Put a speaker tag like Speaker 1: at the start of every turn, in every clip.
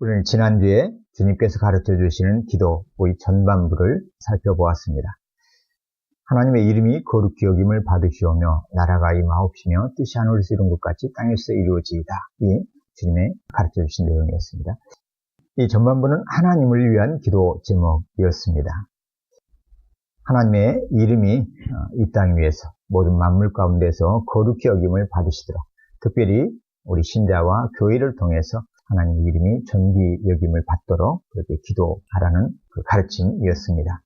Speaker 1: 우리는 지난주에 주님께서 가르쳐 주시는 기도의 전반부를 살펴보았습니다. 하나님의 이름이 거룩히 여김을 받으시오며 나라가 임하옵시며 뜻이 하늘에서 이룬 것 같이 땅에서 이루어지이다. 이 주님의 가르쳐 주신 내용이었습니다. 이 전반부는 하나님을 위한 기도 제목이었습니다. 하나님의 이름이 이 땅 위에서 모든 만물 가운데서 거룩히 여김을 받으시도록, 특별히 우리 신자와 교회를 통해서 하나님의 이름이 존귀 여김을 받도록 그렇게 기도하라는 그 가르침이었습니다.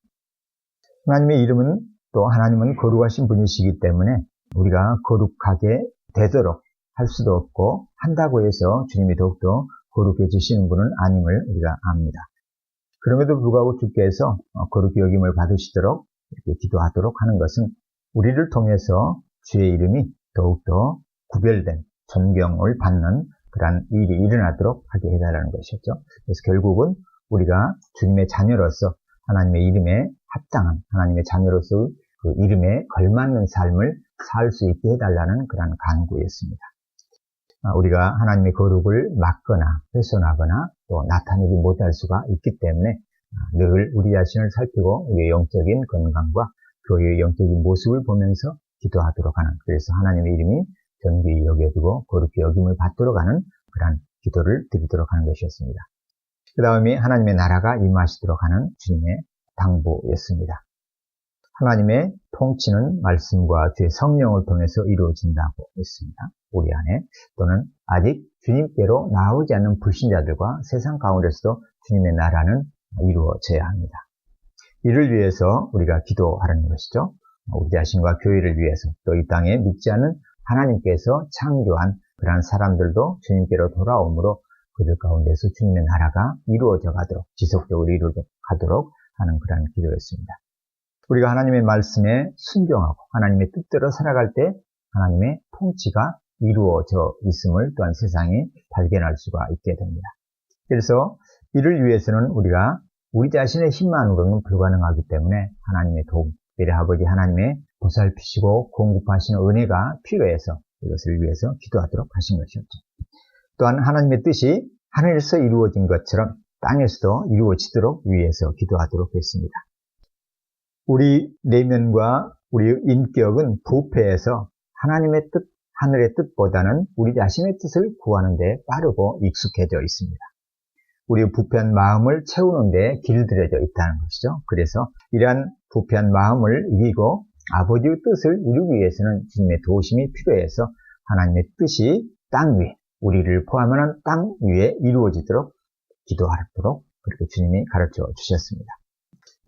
Speaker 1: 하나님의 이름은 또 하나님은 거룩하신 분이시기 때문에 우리가 거룩하게 되도록 할 수도 없고, 한다고 해서 주님이 더욱더 거룩해지시는 분은 아님을 우리가 압니다. 그럼에도 불구하고 주께서 거룩히 여김을 받으시도록 이렇게 기도하도록 하는 것은 우리를 통해서 주의 이름이 더욱더 구별된 존경을 받는 그러한 일이 일어나도록 하게 해달라는 것이었죠. 그래서 결국은 우리가 주님의 자녀로서 하나님의 이름에 합당한, 하나님의 자녀로서 그 이름에 걸맞는 삶을 살 수 있게 해달라는 그러한 간구였습니다. 우리가 하나님의 거룩을 막거나 훼손하거나 또 나타내지 못할 수가 있기 때문에 늘 우리 자신을 살피고 우리의 영적인 건강과 교회의 영적인 모습을 보면서 기도하도록 하는, 그래서 하나님의 이름이 존귀히 여겨지고 거룩히 여김을 받도록 하는 그러한 기도를 드리도록 하는 것이었습니다. 그 다음에 하나님의 나라가 임하시도록 하는 주님의 당부였습니다. 하나님의 통치는 말씀과 주의 성령을 통해서 이루어진다고 했습니다. 우리 안에, 또는 아직 주님께로 나오지 않는 불신자들과 세상 가운데서도 주님의 나라는 이루어져야 합니다. 이를 위해서 우리가 기도하라는 것이죠. 우리 자신과 교회를 위해서, 또 이 땅에 믿지 않는 하나님께서 창조한 그러한 사람들도 주님께로 돌아오므로 그들 가운데서 주님의 나라가 이루어져 가도록, 지속적으로 이루어져 가도록 하는 그러한 기도였습니다. 우리가 하나님의 말씀에 순종하고 하나님의 뜻대로 살아갈 때 하나님의 통치가 이루어져 있음을 또한 세상이 발견할 수가 있게 됩니다. 그래서 이를 위해서는 우리가 우리 자신의 힘만으로는 불가능하기 때문에 하나님의 도움, 특별히 아버지 하나님의 보살피시고 공급하시는 은혜가 필요해서 이것을 위해서 기도하도록 하신 것이었죠. 또한 하나님의 뜻이 하늘에서 이루어진 것처럼 땅에서도 이루어지도록 위해서 기도하도록 했습니다. 우리 내면과 우리 인격은 부패해서 하나님의 뜻, 하늘의 뜻보다는 우리 자신의 뜻을 구하는 데 빠르고 익숙해져 있습니다. 우리 부패한 마음을 채우는 데 길들여져 있다는 것이죠. 그래서 이러한 부패한 마음을 이기고 아버지의 뜻을 이루기 위해서는 주님의 도우심이 필요해서 하나님의 뜻이 땅 위에, 우리를 포함하는 땅 위에 이루어지도록 기도하도록 그렇게 주님이 가르쳐 주셨습니다.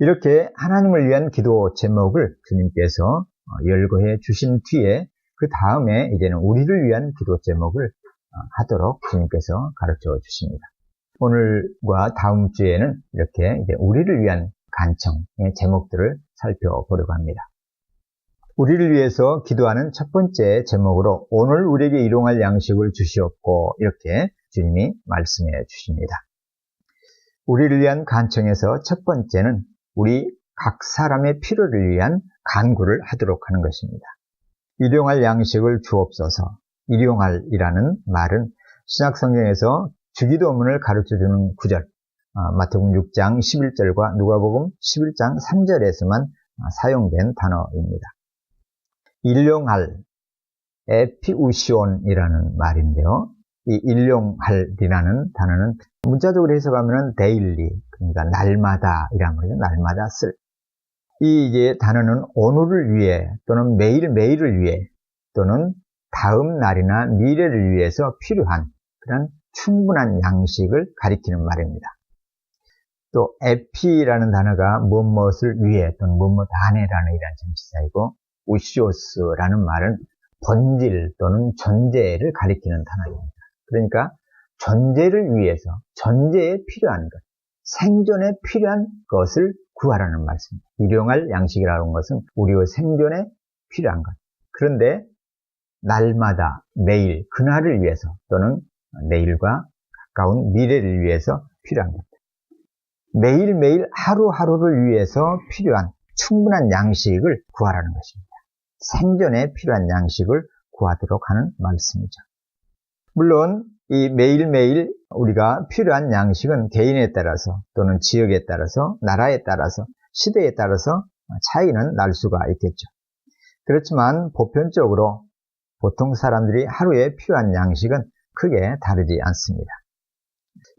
Speaker 1: 이렇게 하나님을 위한 기도 제목을 주님께서 열거해 주신 뒤에 그 다음에 이제는 우리를 위한 기도 제목을 하도록 주님께서 가르쳐 주십니다. 오늘과 다음 주에는 이렇게 이제 우리를 위한 간청의 제목들을 살펴보려고 합니다. 우리를 위해서 기도하는 첫 번째 제목으로 오늘 우리에게 일용할 양식을 주시옵고, 이렇게 주님이 말씀해 주십니다. 우리를 위한 간청에서 첫 번째는 우리 각 사람의 필요를 위한 간구를 하도록 하는 것입니다. 일용할 양식을 주옵소서. 일용할이라는 말은 신약성경에서 주기도문을 가르쳐주는 구절, 마태복음 6장 11절과 누가복음 11장 3절에서만 사용된 단어입니다. 일용할, 에피우시온이라는 말인데요. 이 일용할이라는 단어는 문자적으로 해석하면 데일리, 그러니까 날마다 이란 말이죠. 날마다 쓸. 이 이제 단어는 오늘을 위해 또는 매일매일을 위해 또는 다음 날이나 미래를 위해서 필요한 그런 충분한 양식을 가리키는 말입니다. 또 에피라는 단어가 무엇을 위해 또는 무엇 안에라는 이란 전치사이고, 우시오스라는 말은 본질 또는 존재를 가리키는 단어입니다. 그러니까 존재를 위해서, 존재에 필요한 것, 생존에 필요한 것을 구하라는 말씀입니다. 일용할 양식이라는 것은 우리의 생존에 필요한 것. 그런데 날마다, 매일, 그날을 위해서 또는 내일과 가까운 미래를 위해서 필요한 것. 매일매일 하루하루를 위해서 필요한 충분한 양식을 구하라는 것입니다. 생존에 필요한 양식을 구하도록 하는 말씀이죠. 물론 이 매일매일 우리가 필요한 양식은 개인에 따라서 또는 지역에 따라서 나라에 따라서 시대에 따라서 차이는 날 수가 있겠죠. 그렇지만 보편적으로 보통 사람들이 하루에 필요한 양식은 크게 다르지 않습니다.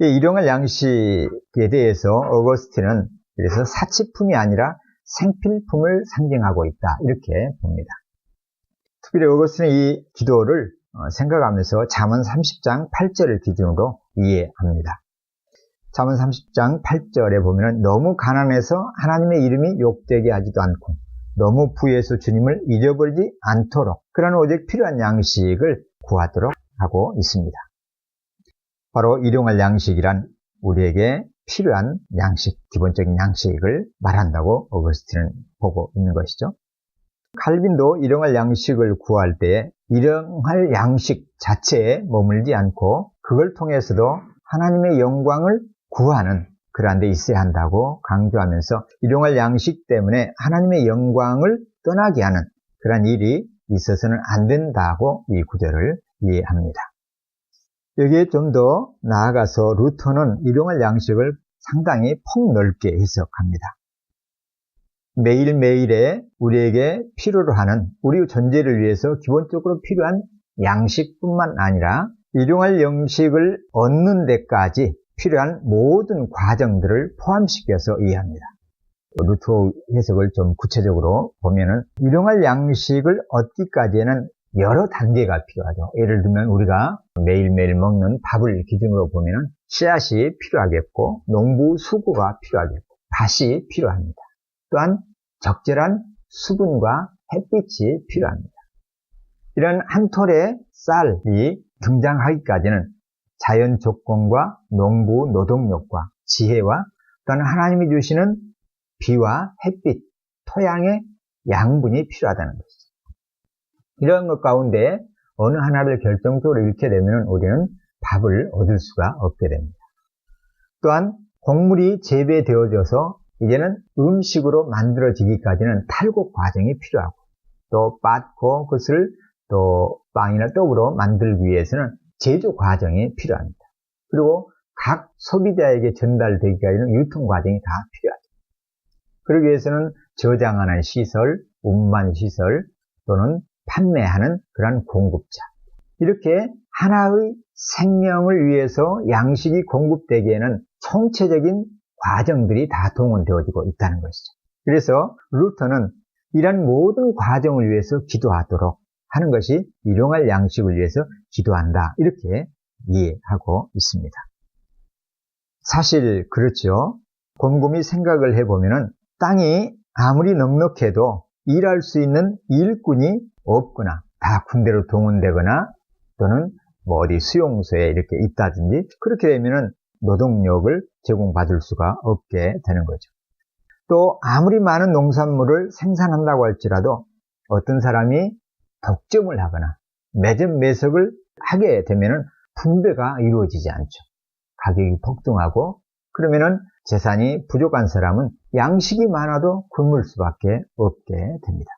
Speaker 1: 이 일용할 양식에 대해서 어거스틴은 그래서 사치품이 아니라 생필품을 상징하고 있다 이렇게 봅니다. 특별히 어거스틴은 이 기도를 생각하면서 잠언 30장 8절을 기준으로 이해합니다. 잠언 30장 8절에 보면 너무 가난해서 하나님의 이름이 욕되게 하지도 않고 너무 부해서 주님을 잊어버리지 않도록 그러나 오직 필요한 양식을 구하도록 하고 있습니다. 바로 일용할 양식이란 우리에게 필요한 양식, 기본적인 양식을 말한다고 어거스틴은 보고 있는 것이죠. 칼빈도 일용할 양식을 구할 때 일용할 양식 자체에 머물지 않고 그걸 통해서도 하나님의 영광을 구하는 그러한 데 있어야 한다고 강조하면서 일용할 양식 때문에 하나님의 영광을 떠나게 하는 그러한 일이 있어서는 안 된다고 이 구절을 이해합니다. 여기에 좀 더 나아가서 루터는 일용할 양식을 상당히 폭넓게 해석합니다. 매일매일에 우리에게 필요로 하는 우리 존재를 위해서 기본적으로 필요한 양식뿐만 아니라 일용할 양식을 얻는 데까지 필요한 모든 과정들을 포함시켜서 이해합니다. 루터 해석을 좀 구체적으로 보면은 일용할 양식을 얻기까지에는 여러 단계가 필요하죠. 예를 들면 우리가 매일매일 먹는 밥을 기준으로 보면은 씨앗이 필요하겠고 농부 수고가 필요하겠고 밭이 필요합니다. 또한 적절한 수분과 햇빛이 필요합니다. 이런 한 톨의 쌀이 등장하기까지는 자연 조건과 농부 노동력과 지혜와 또한 하나님이 주시는 비와 햇빛, 토양의 양분이 필요하다는 것이죠. 이런 것 가운데 어느 하나를 결정적으로 잃게 되면 우리는 밥을 얻을 수가 없게 됩니다. 또한 곡물이 재배되어져서 이제는 음식으로 만들어지기까지는 탈곡 과정이 필요하고 또 빻고 그것을 또 빵이나 떡으로 만들기 위해서는 제조 과정이 필요합니다. 그리고 각 소비자에게 전달되기까지는 유통 과정이 다 필요하죠. 그러기 위해서는 저장하는 시설, 운반 시설 또는 판매하는 그런 공급자 이렇게 하나의 생명을 위해서 양식이 공급되기에는 총체적인 과정들이 다 동원되어지고 있다는 것이죠. 그래서 루터는 이런 모든 과정을 위해서 기도하도록 하는 것이 일용할 양식을 위해서 기도한다 이렇게 이해하고 있습니다. 사실 그렇죠. 곰곰이 생각을 해보면 땅이 아무리 넉넉해도 일할 수 있는 일꾼이 없거나 다 군대로 동원되거나 또는 뭐 어디 수용소에 이렇게 있다든지 그렇게 되면은 노동력을 제공받을 수가 없게 되는 거죠. 또 아무리 많은 농산물을 생산한다고 할지라도 어떤 사람이 독점을 하거나 매점 매석을 하게 되면은 분배가 이루어지지 않죠. 가격이 폭등하고 그러면은 재산이 부족한 사람은 양식이 많아도 굶을 수밖에 없게 됩니다.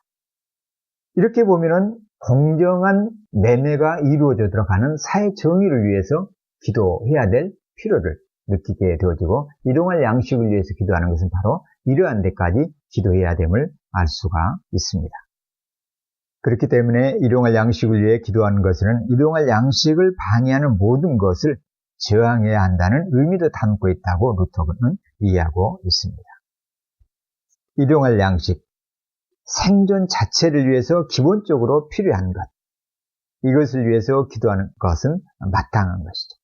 Speaker 1: 이렇게 보면은 공정한 매매가 이루어져 들어가는 사회 정의를 위해서 기도해야 될 필요를 느끼게 되어지고 일용할 양식을 위해서 기도하는 것은 바로 이러한 데까지 기도해야 됨을 알 수가 있습니다. 그렇기 때문에 일용할 양식을 위해 기도하는 것은 일용할 양식을 방해하는 모든 것을 저항해야 한다는 의미도 담고 있다고 루터는 이해하고 있습니다. 일용할 양식, 생존 자체를 위해서 기본적으로 필요한 것, 이것을 위해서 기도하는 것은 마땅한 것이죠.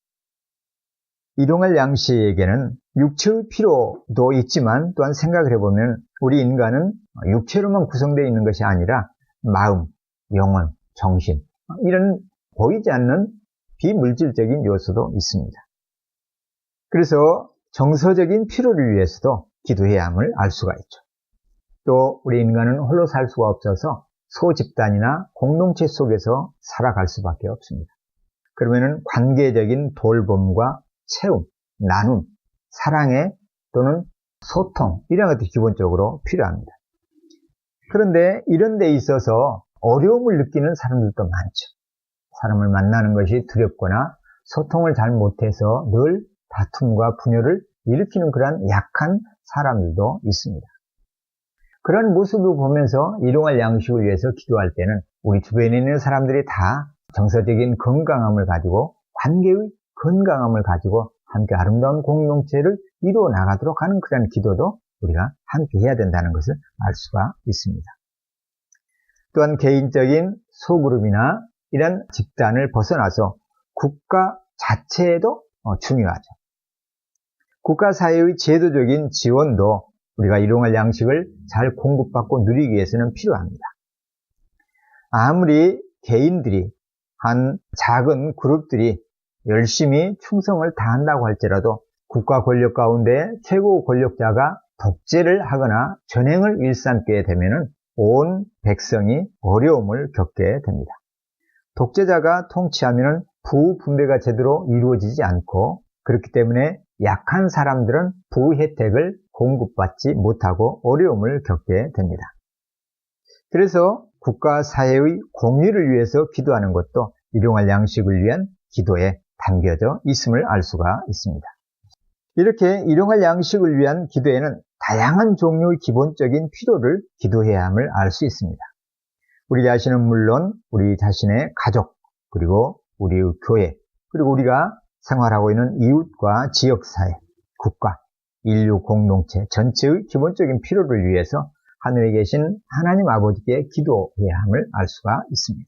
Speaker 1: 일용할 양식에게는 육체의 필요도 있지만 또한 생각을 해보면 우리 인간은 육체로만 구성되어 있는 것이 아니라 마음, 영혼, 정신 이런 보이지 않는 비물질적인 요소도 있습니다. 그래서 정서적인 필요를 위해서도 기도해야 함을 알 수가 있죠. 또 우리 인간은 홀로 살 수가 없어서 소집단이나 공동체 속에서 살아갈 수밖에 없습니다. 그러면은 관계적인 돌봄과 채움, 나눔, 사랑의 또는 소통 이런 것들이 기본적으로 필요합니다. 그런데 이런 데 있어서 어려움을 느끼는 사람들도 많죠. 사람을 만나는 것이 두렵거나 소통을 잘 못해서 늘 다툼과 분열을 일으키는 그러한 약한 사람들도 있습니다. 그런 모습을 보면서 일용할 양식을 위해서 기도할 때는 우리 주변에 있는 사람들이 다 정서적인 건강함을 가지고 관계의 건강함을 가지고 함께 아름다운 공동체를 이루어 나가도록 하는 그런 기도도 우리가 함께 해야 된다는 것을 알 수가 있습니다. 또한 개인적인 소그룹이나 이런 집단을 벗어나서 국가 자체도 중요하죠. 국가 사회의 제도적인 지원도 우리가 일용할 양식을 잘 공급받고 누리기 위해서는 필요합니다. 아무리 개인들이 한 작은 그룹들이 열심히 충성을 다한다고 할지라도 국가 권력 가운데 최고 권력자가 독재를 하거나 전횡을 일삼게 되면 온 백성이 어려움을 겪게 됩니다. 독재자가 통치하면 부분배가 제대로 이루어지지 않고 그렇기 때문에 약한 사람들은 부 혜택을 공급받지 못하고 어려움을 겪게 됩니다. 그래서 국가 사회의 공의를 위해서 기도하는 것도 일용할 양식을 위한 기도에 담겨져 있음을 알 수가 있습니다. 이렇게 일용할 양식을 위한 기도에는 다양한 종류의 기본적인 필요를 기도해야 함을 알 수 있습니다. 우리 자신은 물론 우리 자신의 가족, 그리고 우리의 교회, 그리고 우리가 생활하고 있는 이웃과 지역사회, 국가, 인류 공동체 전체의 기본적인 필요를 위해서 하늘에 계신 하나님 아버지께 기도해야 함을 알 수가 있습니다.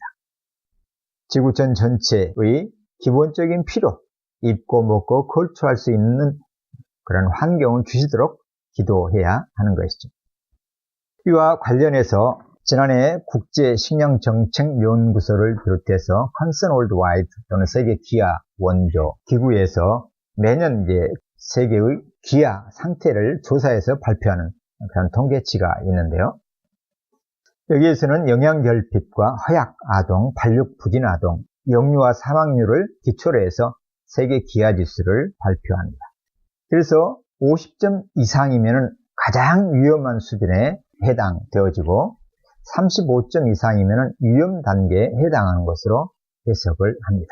Speaker 1: 지구촌 전체의 기본적인 필요, 입고 먹고 걸추할 수 있는 그런 환경을 주시도록 기도해야 하는 것이죠. 이와 관련해서 지난해 국제식량정책연구소를 비롯해서 컨선 월드와이드 또는 세계 기아 원조 기구에서 매년 세계의 기아 상태를 조사해서 발표하는 그런 통계치가 있는데요. 여기에서는 영양결핍과 허약 아동, 발육 부진 아동, 영유아 사망률을 기초로 해서 세계 기아 지수를 발표합니다. 그래서 50점 이상이면 가장 위험한 수준에 해당되어지고 35점 이상이면 위험 단계에 해당하는 것으로 해석을 합니다.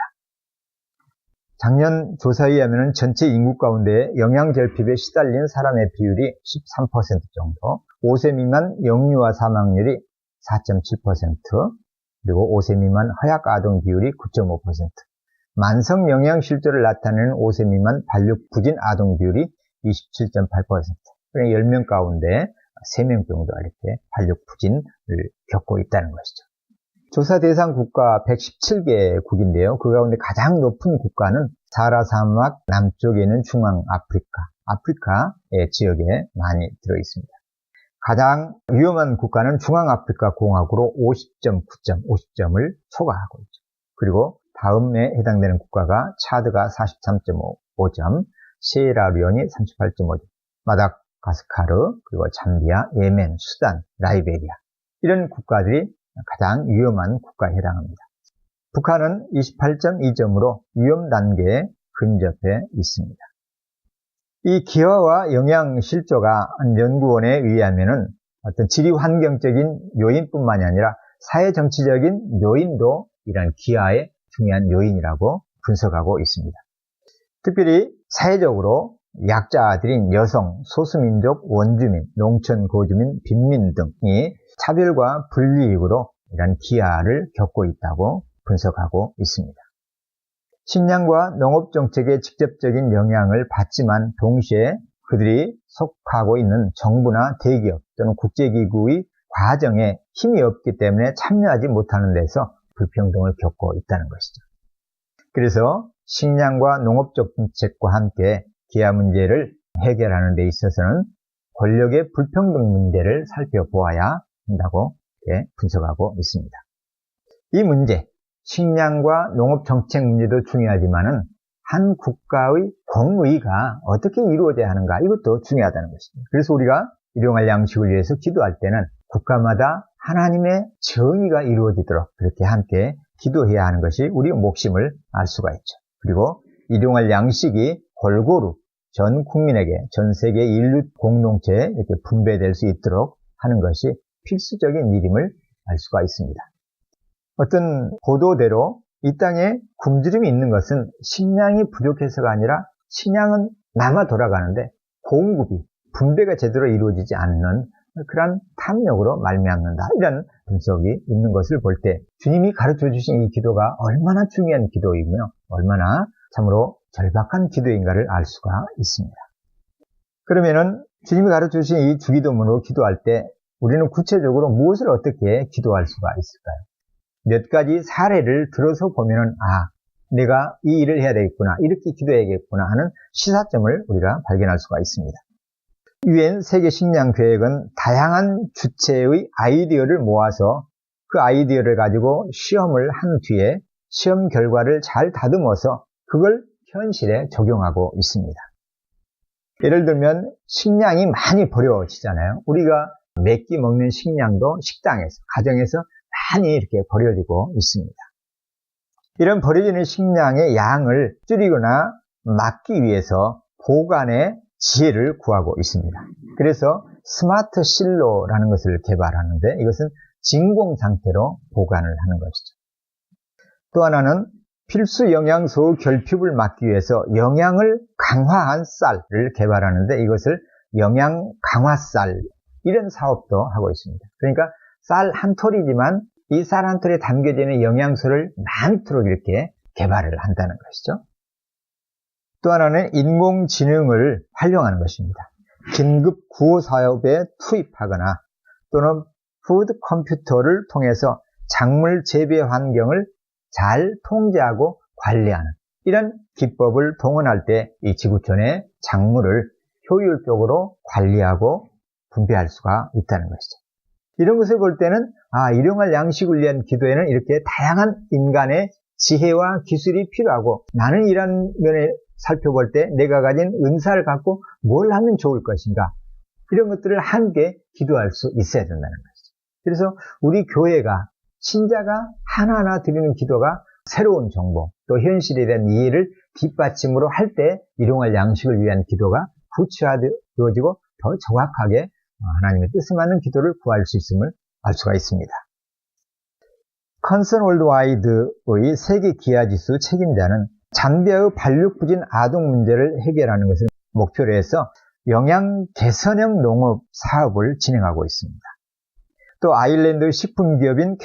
Speaker 1: 작년 조사에 의하면 전체 인구 가운데 영양결핍에 시달린 사람의 비율이 13% 정도, 5세 미만 영유아 사망률이 4.7%, 그리고 5세 미만 허약 아동 비율이 9.5%, 만성 영양실조를 나타내는 5세 미만 발육 부진 아동 비율이 27.8%, 그러니까 10명 가운데 3명 정도 이렇게 발육 부진을 겪고 있다는 것이죠. 조사 대상 국가 117개국인데요. 그 가운데 가장 높은 국가는 사하라 사막 남쪽에 있는 중앙 아프리카의 지역에 많이 들어 있습니다. 가장 위험한 국가는 중앙아프리카 공화국으로 50점을 초과하고 있죠. 그리고 다음에 해당되는 국가가 차드가 43.5점, 시에라리온이 38.5점, 마다가스카르, 그리고 잠비아, 예멘, 수단, 라이베리아 이런 국가들이 가장 위험한 국가에 해당합니다. 북한은 28.2점으로 위험 단계에 근접해 있습니다. 이 기화와 영양 실조가 연구원에 의하면은 어떤 지리 환경적인 요인뿐만이 아니라 사회 정치적인 요인도 이런 기화의 중요한 요인이라고 분석하고 있습니다. 특별히 사회적으로 약자들인 여성, 소수민족, 원주민, 농촌 거주민, 빈민 등이 차별과 불이익으로 이런 기아를 겪고 있다고 분석하고 있습니다. 식량과 농업정책에 직접적인 영향을 받지만 동시에 그들이 속하고 있는 정부나 대기업 또는 국제기구의 과정에 힘이 없기 때문에 참여하지 못하는 데서 불평등을 겪고 있다는 것이죠. 그래서 식량과 농업정책과 함께 기아 문제를 해결하는 데 있어서는 권력의 불평등 문제를 살펴보아야 한다고 분석하고 있습니다. 이 문제, 식량과 농업정책 문제도 중요하지만은 한 국가의 공의가 어떻게 이루어져야 하는가, 이것도 중요하다는 것입니다. 그래서 우리가 일용할 양식을 위해서 기도할 때는 국가마다 하나님의 정의가 이루어지도록 그렇게 함께 기도해야 하는 것이 우리의 몫임을 알 수가 있죠. 그리고 일용할 양식이 골고루 전 국민에게, 전 세계 인류 공동체에 이렇게 분배될 수 있도록 하는 것이 필수적인 일임을 알 수가 있습니다. 어떤 보도대로 이 땅에 굶주림이 있는 것은 식량이 부족해서가 아니라 식량은 남아 돌아가는데 공급이, 분배가 제대로 이루어지지 않는 그런 탐욕으로 말미암는다. 이런 분석이 있는 것을 볼 때 주님이 가르쳐 주신 이 기도가 얼마나 중요한 기도이며 얼마나 참으로 절박한 기도인가를 알 수가 있습니다. 그러면은 주님이 가르쳐 주신 이 주기도문으로 기도할 때 우리는 구체적으로 무엇을 어떻게 기도할 수가 있을까요? 몇 가지 사례를 들어서 보면은 내가 이 일을 해야 되겠구나, 이렇게 기도해야겠구나 하는 시사점을 우리가 발견할 수가 있습니다. UN 세계식량계획은 다양한 주체의 아이디어를 모아서 그 아이디어를 가지고 시험을 한 뒤에 시험 결과를 잘 다듬어서 그걸 현실에 적용하고 있습니다. 예를 들면 식량이 많이 버려지잖아요. 우리가 몇 끼 먹는 식량도 식당에서, 가정에서 많이 이렇게 버려지고 있습니다. 이런 버려지는 식량의 양을 줄이거나 막기 위해서 보관의 지혜를 구하고 있습니다. 그래서 스마트 실로라는 것을 개발하는데 이것은 진공 상태로 보관을 하는 것이죠. 또 하나는 필수 영양소 결핍을 막기 위해서 영양을 강화한 쌀을 개발하는데 이것을 영양 강화쌀, 이런 사업도 하고 있습니다. 그러니까 쌀 한 톨이지만 이 쌀 한 톨에 담겨지는 영양소를 많도록 이렇게 개발을 한다는 것이죠. 또 하나는 인공지능을 활용하는 것입니다. 긴급 구호 사업에 투입하거나 또는 푸드 컴퓨터를 통해서 작물 재배 환경을 잘 통제하고 관리하는 이런 기법을 동원할 때 이 지구촌의 작물을 효율적으로 관리하고 분배할 수가 있다는 것이죠. 이런 것을 볼 때는 일용할 양식을 위한 기도에는 이렇게 다양한 인간의 지혜와 기술이 필요하고 나는 이런 면에 살펴볼 때 내가 가진 은사를 갖고 뭘 하면 좋을 것인가, 이런 것들을 함께 기도할 수 있어야 된다는 것이죠. 그래서 우리 교회가, 신자가 하나하나 드리는 기도가 새로운 정보, 또 현실에 대한 이해를 뒷받침으로 할 때 일용할 양식을 위한 기도가 구체화되어지고 더 정확하게 하나님의 뜻에 맞는 기도를 구할 수 있음을 알 수가 있습니다. 컨선 월드와이드의 세계 기아지수 책임자는 잠비아의 발육부진 아동 문제를 해결하는 것을 목표로 해서 영양 개선형 농업 사업을 진행하고 있습니다. 또 아일랜드 식품기업인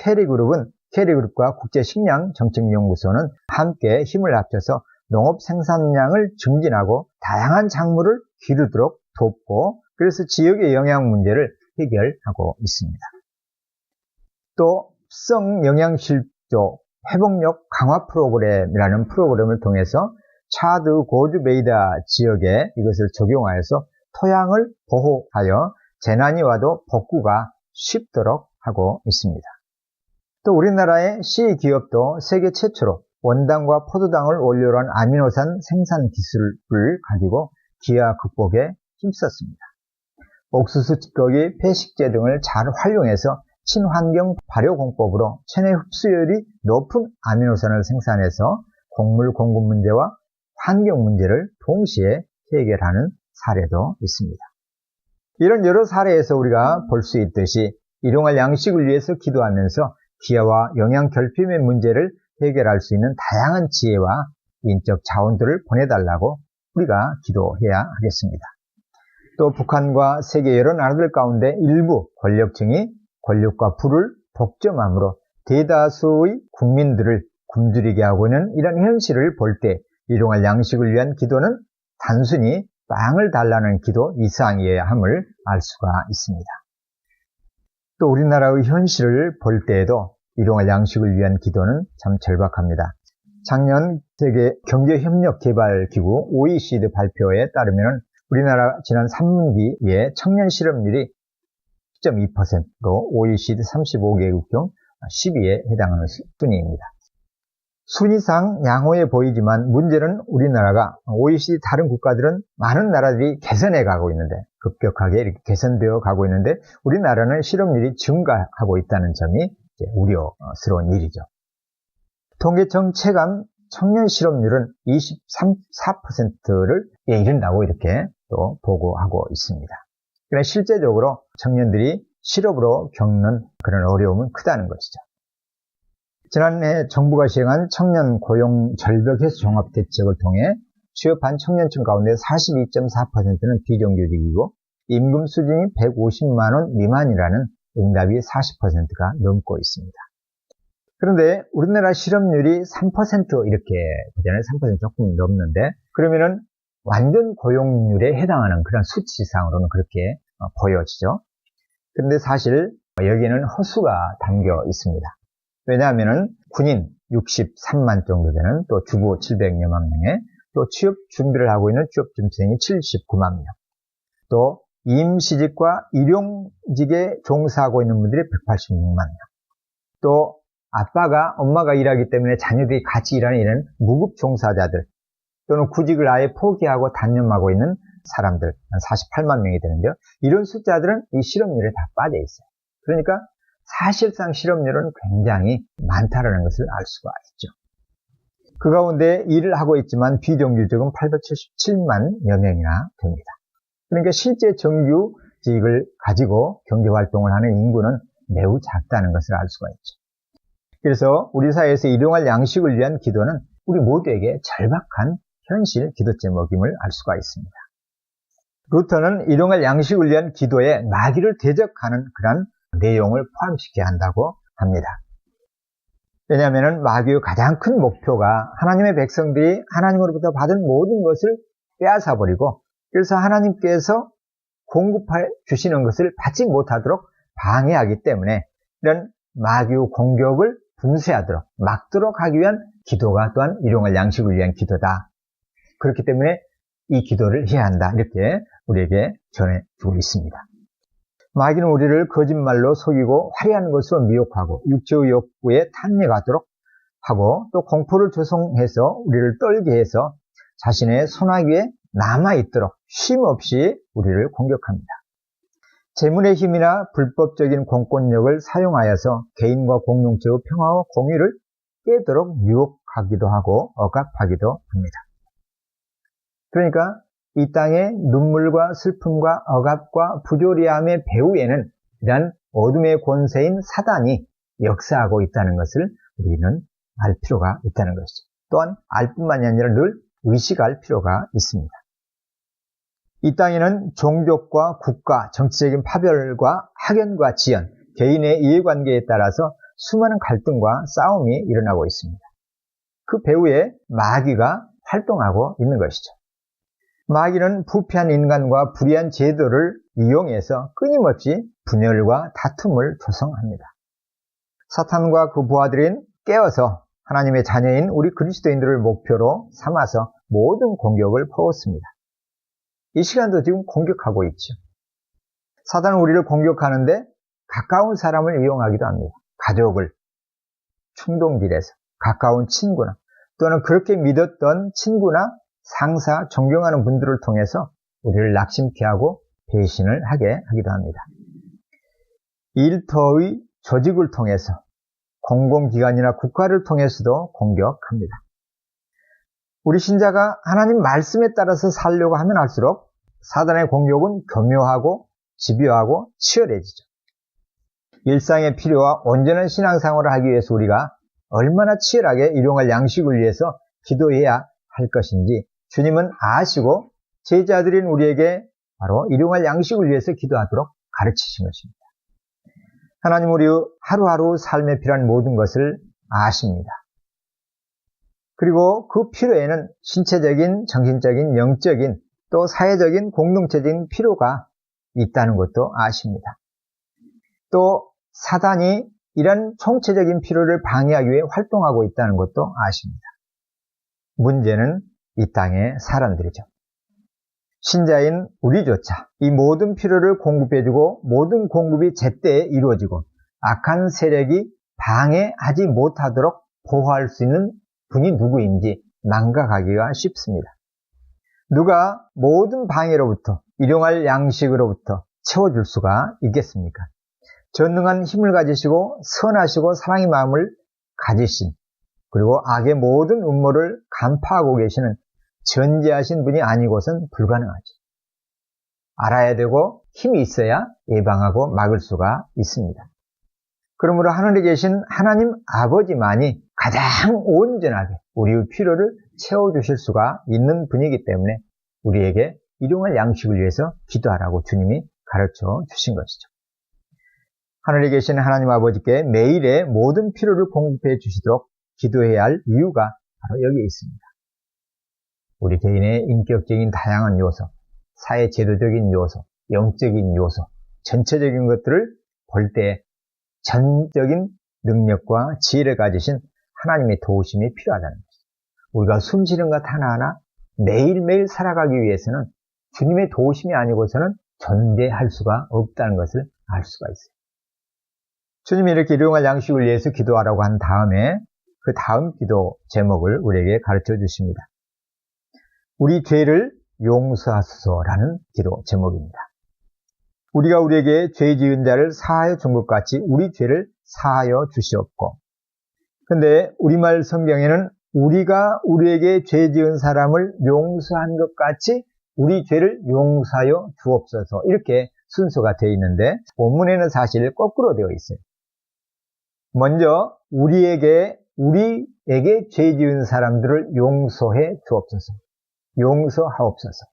Speaker 1: 캐리그룹과 국제식량정책연구소는 함께 힘을 합쳐서 농업 생산량을 증진하고 다양한 작물을 기르도록 돕고, 그래서 지역의 영양 문제를 해결하고 있습니다. 또 습성 영양실조 회복력 강화 프로그램이라는 프로그램을 통해서 차드 고드베이다 지역에 이것을 적용하여서 토양을 보호하여 재난이 와도 복구가 쉽도록 하고 있습니다. 또 우리나라의 C기업도 세계 최초로 원당과 포도당을 원료로 한 아미노산 생산 기술을 가지고 기아 극복에 힘썼습니다. 옥수수 찌꺼기, 폐식재 등을 잘 활용해서 친환경 발효공법으로 체내 흡수율이 높은 아미노산을 생산해서 곡물 공급 문제와 환경 문제를 동시에 해결하는 사례도 있습니다. 이런 여러 사례에서 우리가 볼 수 있듯이 일용할 양식을 위해서 기도하면서 기아와 영양 결핍의 문제를 해결할 수 있는 다양한 지혜와 인적 자원들을 보내달라고 우리가 기도해야 하겠습니다. 또 북한과 세계 여러 나라들 가운데 일부 권력층이 권력과 부를 독점함으로 대다수의 국민들을 굶주리게 하고 있는 이런 현실을 볼 때 일용할 양식을 위한 기도는 단순히 빵을 달라는 기도 이상이어야 함을 알 수가 있습니다. 또 우리나라의 현실을 볼 때에도 일용할 양식을 위한 기도는 참 절박합니다. 작년 세계 경제협력개발기구 OECD 발표에 따르면 우리나라 지난 3분기에 청년 실업률이 10.2%로 OECD 35개국 중 10위에 해당하는 순위입니다. 순위상 양호해 보이지만 문제는 우리나라가 OECD 다른 국가들은 많은 나라들이 개선해 가고 있는데, 급격하게 이렇게 개선되어 가고 있는데 우리나라는 실업률이 증가하고 있다는 점이 우려스러운 일이죠. 통계청 체감 청년 실업률은 24%를 이른다고 이렇게 또 보고하고 있습니다. 그러나 실제적으로 청년들이 실업으로 겪는 그런 어려움은 크다는 것이죠. 지난해 정부가 시행한 청년 고용 절벽 해소 종합 대책을 통해 취업한 청년층 가운데 42.4%는 비정규직이고 임금 수준이 150만 원 미만이라는 응답이 40%가 넘고 있습니다. 그런데 우리나라 실업률이 3% 이렇게 되잖아요. 3% 조금 넘는데 그러면은 완전 고용률에 해당하는 그런 수치상으로는 그렇게 보여지죠. 그런데 사실 여기에는 허수가 담겨 있습니다. 왜냐하면은 군인 63만 정도 되는 또 주부 700여만 명에 또 취업 준비를 하고 있는 취업준비생이 79만 명, 또 임시직과 일용직에 종사하고 있는 분들이 186만 명, 또 아빠가 엄마가 일하기 때문에 자녀들이 같이 일하는 이런 무급 종사자들 또는 구직을 아예 포기하고 단념하고 있는 사람들 한 48만 명이 되는데요. 이런 숫자들은 이 실업률에 다 빠져 있어요. 그러니까 사실상 실업률은 굉장히 많다는 것을 알 수가 있죠. 그 가운데 일을 하고 있지만 비정규직은 877만여 명이나 됩니다. 그러니까 실제 정규직을 가지고 경제활동을 하는 인구는 매우 작다는 것을 알 수가 있죠. 그래서 우리 사회에서 일용할 양식을 위한 기도는 우리 모두에게 절박한 현실 기도 제목임을 알 수가 있습니다. 루터는 일용할 양식을 위한 기도에 마귀를 대적하는 그런 내용을 포함시켜야 한다고 합니다. 왜냐하면 마귀의 가장 큰 목표가 하나님의 백성들이 하나님으로부터 받은 모든 것을 빼앗아버리고 그래서 하나님께서 공급해 주시는 것을 받지 못하도록 방해하기 때문에 이런 마귀의 공격을 분쇄하도록 막도록 하기 위한 기도가 또한 일용할 양식을 위한 기도다. 그렇기 때문에 이 기도를 해야 한다. 이렇게 우리에게 전해주고 있습니다. 마귀는 우리를 거짓말로 속이고 화려한 것으로 미혹하고 육체의 욕구에 탐닉하도록 하고 또 공포를 조성해서 우리를 떨게 해서 자신의 손아귀에 남아있도록 쉼없이 우리를 공격합니다. 재물의 힘이나 불법적인 공권력을 사용하여서 개인과 공동체의 평화와 공의를 깨도록 유혹하기도 하고 억압하기도 합니다. 그러니까 이 땅의 눈물과 슬픔과 억압과 부조리함의 배후에는 이러한 어둠의 권세인 사단이 역사하고 있다는 것을 우리는 알 필요가 있다는 것이죠. 또한 알 뿐만이 아니라 늘 의식할 필요가 있습니다. 이 땅에는 종족과 국가, 정치적인 파별과 학연과 지연, 개인의 이해관계에 따라서 수많은 갈등과 싸움이 일어나고 있습니다. 그 배후에 마귀가 활동하고 있는 것이죠. 마귀는 부패한 인간과 불의한 제도를 이용해서 끊임없이 분열과 다툼을 조성합니다. 사탄과 그 부하들은 깨어서 하나님의 자녀인 우리 그리스도인들을 목표로 삼아서 모든 공격을 퍼붓습니다. 이 시간도 지금 공격하고 있죠. 사단은 우리를 공격하는데 가까운 사람을 이용하기도 합니다. 가족을, 충동질에서 가까운 친구나 또는 그렇게 믿었던 친구나 상사, 존경하는 분들을 통해서 우리를 낙심케 하고 배신을 하게 하기도 합니다. 일터의 조직을 통해서 공공기관이나 국가를 통해서도 공격합니다. 우리 신자가 하나님 말씀에 따라서 살려고 하면 할수록 사단의 공격은 교묘하고 집요하고 치열해지죠. 일상의 필요와 온전한 신앙생활을 하기 위해서 우리가 얼마나 치열하게 일용할 양식을 위해서 기도해야 할 것인지 주님은 아시고 제자들인 우리에게 바로 일용할 양식을 위해서 기도하도록 가르치신 것입니다. 하나님 우리 하루하루 삶에 필요한 모든 것을 아십니다. 그리고 그 필요에는 신체적인, 정신적인, 영적인 또 사회적인, 공동체적인 필요가 있다는 것도 아십니다. 또 사단이 이런 총체적인 필요를 방해하기 위해 활동하고 있다는 것도 아십니다. 문제는 이 땅의 사람들이죠. 신자인 우리조차 이 모든 필요를 공급해주고 모든 공급이 제때에 이루어지고 악한 세력이 방해하지 못하도록 보호할 수 있는 분이 누구인지 망각하기가 쉽습니다. 누가 모든 방해로부터 일용할 양식으로부터 채워줄 수가 있겠습니까? 전능한 힘을 가지시고 선하시고 사랑의 마음을 가지신 그리고 악의 모든 음모를 간파하고 계시는 전지하신 분이 아니고선 불가능하죠. 알아야 되고 힘이 있어야 예방하고 막을 수가 있습니다. 그러므로 하늘에 계신 하나님 아버지만이 가장 온전하게 우리의 필요를 채워주실 수가 있는 분이기 때문에 우리에게 일용할 양식을 위해서 기도하라고 주님이 가르쳐 주신 것이죠. 하늘에 계신 하나님 아버지께 매일의 모든 필요를 공급해 주시도록 기도해야 할 이유가 바로 여기에 있습니다. 우리 개인의 인격적인 다양한 요소, 사회 제도적인 요소, 영적인 요소, 전체적인 것들을 볼 때 전적인 능력과 지혜를 가지신 하나님의 도우심이 필요하다는 것입니다. 우리가 숨쉬는 것 하나하나 매일매일 살아가기 위해서는 주님의 도우심이 아니고서는 존재할 수가 없다는 것을 알 수가 있어요. 주님이 이렇게 일용할 양식을 위해서 기도하라고 한 다음에 그 다음 기도 제목을 우리에게 가르쳐 주십니다. 우리 죄를 용서하소서라는 기도 제목입니다. 우리가 우리에게 죄 지은 자를 사하여 준 것 같이 우리 죄를 사하여 주시옵고, 근데 우리말 성경에는 우리가 우리에게 죄 지은 사람을 용서한 것 같이 우리 죄를 용서하여 주옵소서, 이렇게 순서가 되어 있는데 본문에는 사실 거꾸로 되어 있어요. 먼저 우리에게 죄 지은 사람들을 용서해 주옵소서, 용서하옵소서,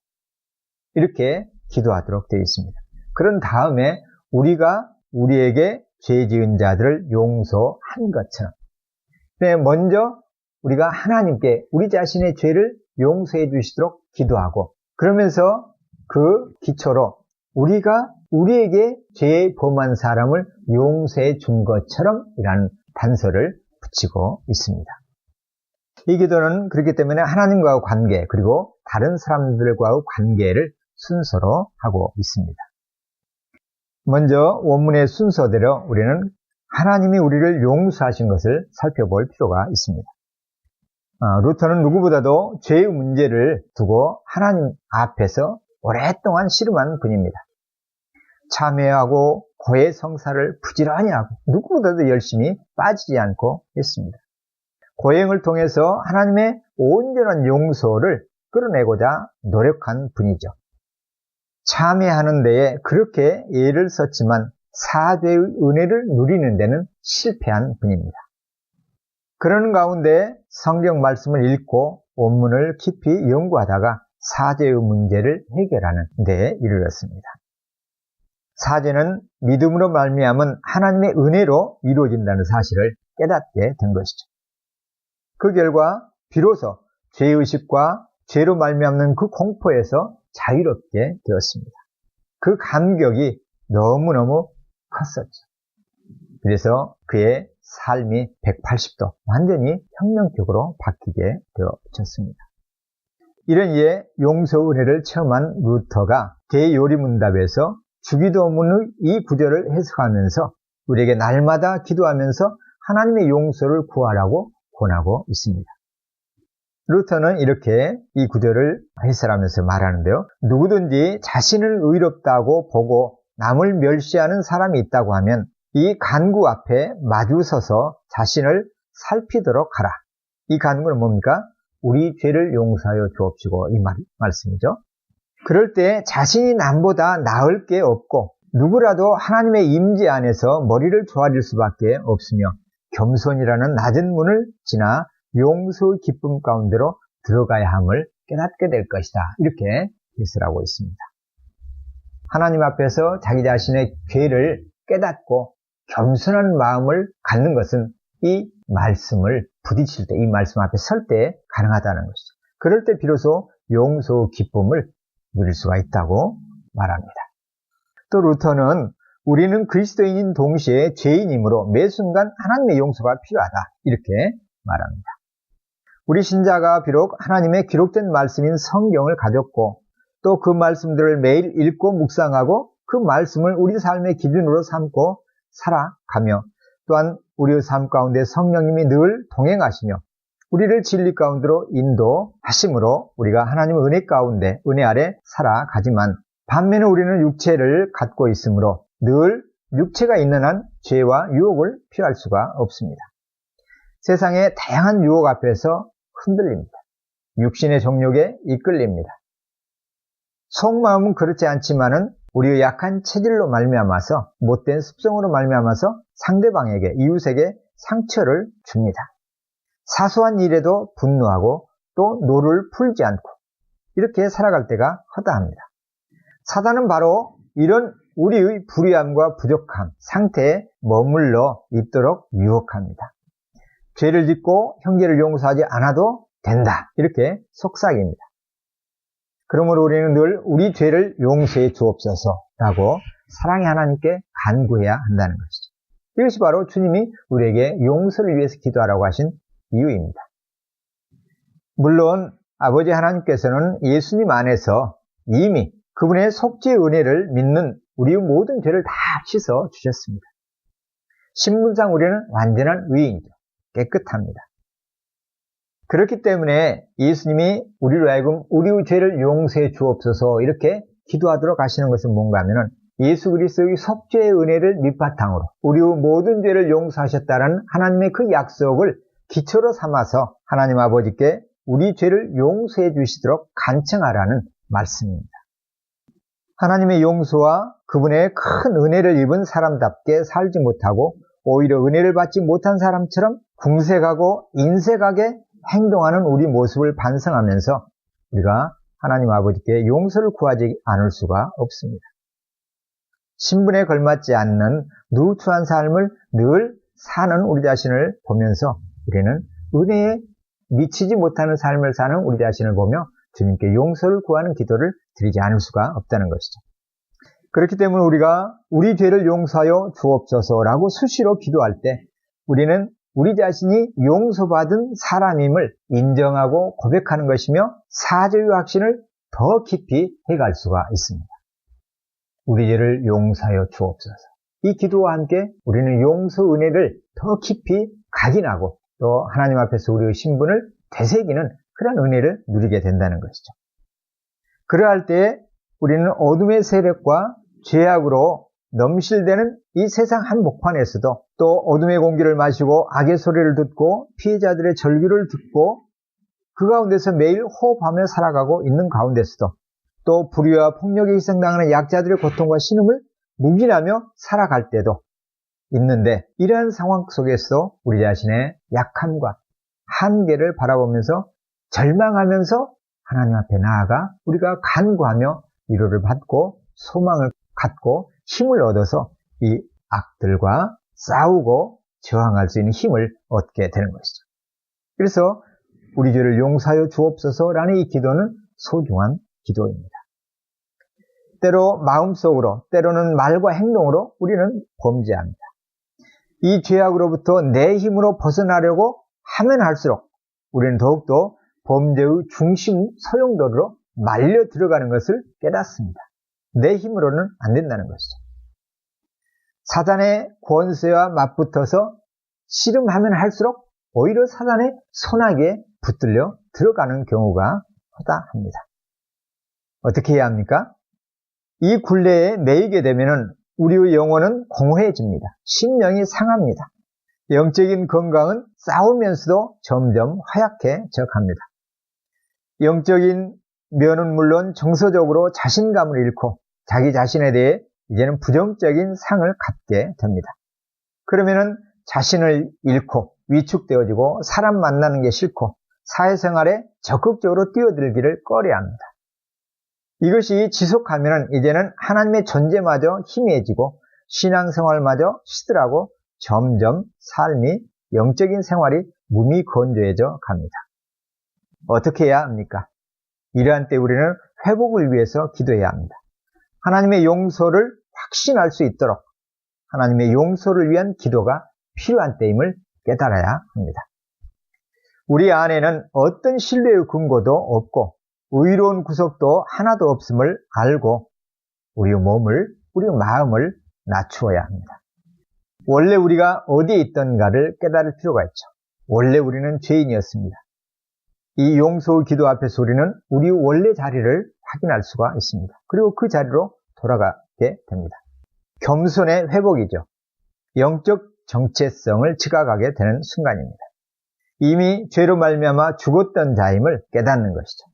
Speaker 1: 이렇게 기도하도록 되어 있습니다. 그런 다음에 우리가 우리에게 죄 지은 자들을 용서한 것처럼, 먼저 우리가 하나님께 우리 자신의 죄를 용서해 주시도록 기도하고, 그러면서 그 기초로 우리가 우리에게 죄 범한 사람을 용서해 준 것처럼 이라는 단서를 붙이고 있습니다. 이 기도는 그렇기 때문에 하나님과의 관계, 그리고 다른 사람들과의 관계를 순서로 하고 있습니다. 먼저 원문의 순서대로 우리는 하나님이 우리를 용서하신 것을 살펴볼 필요가 있습니다. 루터는 누구보다도 죄의 문제를 두고 하나님 앞에서 오랫동안 씨름한 분입니다. 참회하고 고해 성사를 부지런히 하고 누구보다도 열심히 빠지지 않고 했습니다. 고행을 통해서 하나님의 온전한 용서를 끌어내고자 노력한 분이죠. 참회하는 데에 그렇게 애를 썼지만 사죄의 은혜를 누리는 데는 실패한 분입니다. 그러는 가운데 성경 말씀을 읽고 원문을 깊이 연구하다가 사죄의 문제를 해결하는 데에 이르렀습니다. 사죄는 믿음으로 말미암은 하나님의 은혜로 이루어진다는 사실을 깨닫게 된 것이죠. 그 결과 비로소 죄의식과 죄로 말미암는 그 공포에서 자유롭게 되었습니다. 그 감격이 너무너무 컸었죠. 그래서 그의 삶이 180도 완전히 혁명적으로 바뀌게 되어졌습니다. 이런 이에 용서 은혜를 체험한 루터가 대요리문답에서 주기도문의 이 구절을 해석하면서 우리에게 날마다 기도하면서 하나님의 용서를 구하라고 권하고 있습니다. 루터는 이렇게 이 구절을 해설하면서 말하는데요. 누구든지 자신을 의롭다고 보고 남을 멸시하는 사람이 있다고 하면 이 간구 앞에 마주서서 자신을 살피도록 하라. 이 간구는 뭡니까? 우리 죄를 용서하여 주옵시고, 이 말씀이죠. 그럴 때 자신이 남보다 나을 게 없고 누구라도 하나님의 임재 안에서 머리를 조아릴 수밖에 없으며 겸손이라는 낮은 문을 지나 용서의 기쁨 가운데로 들어가야 함을 깨닫게 될 것이다. 이렇게 해설하고 있습니다. 하나님 앞에서 자기 자신의 죄를 깨닫고 겸손한 마음을 갖는 것은 이 말씀을 부딪힐 때, 이 말씀 앞에 설 때 가능하다는 것이죠. 그럴 때 비로소 용서의 기쁨을 누릴 수가 있다고 말합니다. 또 루터는 우리는 그리스도인인 동시에 죄인이므로 매 순간 하나님의 용서가 필요하다. 이렇게 말합니다. 우리 신자가 비록 하나님의 기록된 말씀인 성경을 가졌고 또 그 말씀들을 매일 읽고 묵상하고 그 말씀을 우리 삶의 기준으로 삼고 살아가며 또한 우리의 삶 가운데 성령님이 늘 동행하시며 우리를 진리 가운데로 인도하심으로 우리가 하나님의 은혜 가운데 은혜 아래 살아가지만 반면에 우리는 육체를 갖고 있으므로 늘 육체가 있는 한 죄와 유혹을 피할 수가 없습니다. 세상의 다양한 유혹 앞에서 흔들립니다. 육신의 정욕에 이끌립니다. 속마음은 그렇지 않지만은 우리의 약한 체질로 말미암아서 못된 습성으로 말미암아서 상대방에게 이웃에게 상처를 줍니다. 사소한 일에도 분노하고 또 노를 풀지 않고 이렇게 살아갈 때가 허다합니다. 사단은 바로 이런 우리의 불의함과 부족함 상태에 머물러 있도록 유혹합니다. 죄를 짓고 형제를 용서하지 않아도 된다 이렇게 속삭입니다. 그러므로 우리는 늘 우리 죄를 용서해 주옵소서라고 사랑의 하나님께 간구해야 한다는 것이죠. 이것이 바로 주님이 우리에게 용서를 위해서 기도하라고 하신 이유입니다. 물론 아버지 하나님께서는 예수님 안에서 이미 그분의 속죄의 은혜를 믿는 우리의 모든 죄를 다 씻어 주셨습니다. 신분상 우리는 완전한 의인이죠. 깨끗합니다. 그렇기 때문에 예수님이 우리로 하여금 우리의 죄를 용서해 주옵소서 이렇게 기도하도록 하시는 것은 뭔가 하면은 예수 그리스도의 속죄의 은혜를 밑바탕으로 우리의 모든 죄를 용서하셨다는 하나님의 그 약속을 기초로 삼아서 하나님 아버지께 우리 죄를 용서해 주시도록 간청하라는 말씀입니다. 하나님의 용서와 그분의 큰 은혜를 입은 사람답게 살지 못하고 오히려 은혜를 받지 못한 사람처럼 궁색하고 인색하게 행동하는 우리 모습을 반성하면서 우리가 하나님 아버지께 용서를 구하지 않을 수가 없습니다. 신분에 걸맞지 않는 누추한 삶을 늘 사는 우리 자신을 보면서 우리는 은혜에 미치지 못하는 삶을 사는 우리 자신을 보며 주님께 용서를 구하는 기도를 드리지 않을 수가 없다는 것이죠. 그렇기 때문에 우리가 우리 죄를 용서하여 주옵소서라고 수시로 기도할 때 우리는 우리 자신이 용서받은 사람임을 인정하고 고백하는 것이며 사죄의 확신을 더 깊이 해갈 수가 있습니다. 우리 죄를 용서하여 주옵소서. 이 기도와 함께 우리는 용서 은혜를 더 깊이 각인하고 또 하나님 앞에서 우리의 신분을 되새기는 그런 은혜를 누리게 된다는 것이죠. 그러할 때에 우리는 어둠의 세력과 죄악으로 넘실대는 이 세상 한복판에서도 또 어둠의 공기를 마시고 악의 소리를 듣고 피해자들의 절규를 듣고 그 가운데서 매일 호흡하며 살아가고 있는 가운데서도 또 불의와 폭력에 희생당하는 약자들의 고통과 신음을 묵인하며 살아갈 때도 있는데 이러한 상황 속에서 우리 자신의 약함과 한계를 바라보면서 절망하면서 하나님 앞에 나아가 우리가 간구하며 위로를 받고 소망을 갖고 힘을 얻어서 이 악들과 싸우고 저항할 수 있는 힘을 얻게 되는 것이죠. 그래서 우리 죄를 용서하여 주옵소서라는 이 기도는 소중한 기도입니다. 때로 마음속으로 때로는 말과 행동으로 우리는 범죄합니다. 이 죄악으로부터 내 힘으로 벗어나려고 하면 할수록 우리는 더욱더 범죄의 중심 소용돌이로 말려 들어가는 것을 깨닫습니다. 내 힘으로는 안 된다는 것이죠. 사단의 권세와 맞붙어서 씨름하면 할수록 오히려 사단의 손아귀에 붙들려 들어가는 경우가 허다합니다. 어떻게 해야 합니까? 이 굴레에 매이게 되면 우리의 영혼은 공허해집니다. 심령이 상합니다. 영적인 건강은 싸우면서도 점점 허약해져 갑니다. 영적인 면은 물론 정서적으로 자신감을 잃고 자기 자신에 대해 이제는 부정적인 상을 갖게 됩니다. 그러면은 자신을 잃고 위축되어지고 사람 만나는 게 싫고 사회생활에 적극적으로 뛰어들기를 꺼려합니다. 이것이 지속하면 이제는 하나님의 존재마저 희미해지고 신앙생활마저 시들하고 점점 삶이 영적인 생활이 무미건조해져 갑니다. 어떻게 해야 합니까? 이러한 때 우리는 회복을 위해서 기도해야 합니다. 하나님의 용서를 확신할 수 있도록 하나님의 용서를 위한 기도가 필요한 때임을 깨달아야 합니다. 우리 안에는 어떤 신뢰의 근거도 없고 의로운 구석도 하나도 없음을 알고 우리의 몸을, 우리의 마음을 낮추어야 합니다. 원래 우리가 어디에 있던가를 깨달을 필요가 있죠. 원래 우리는 죄인이었습니다. 이 용서의 기도 앞에서 우리는 우리의 원래 자리를 확인할 수가 있습니다. 그리고 그 자리로 돌아가게 됩니다. 겸손의 회복이죠. 영적 정체성을 지각하게 되는 순간입니다. 이미 죄로 말미암아 죽었던 자임을 깨닫는 것이죠.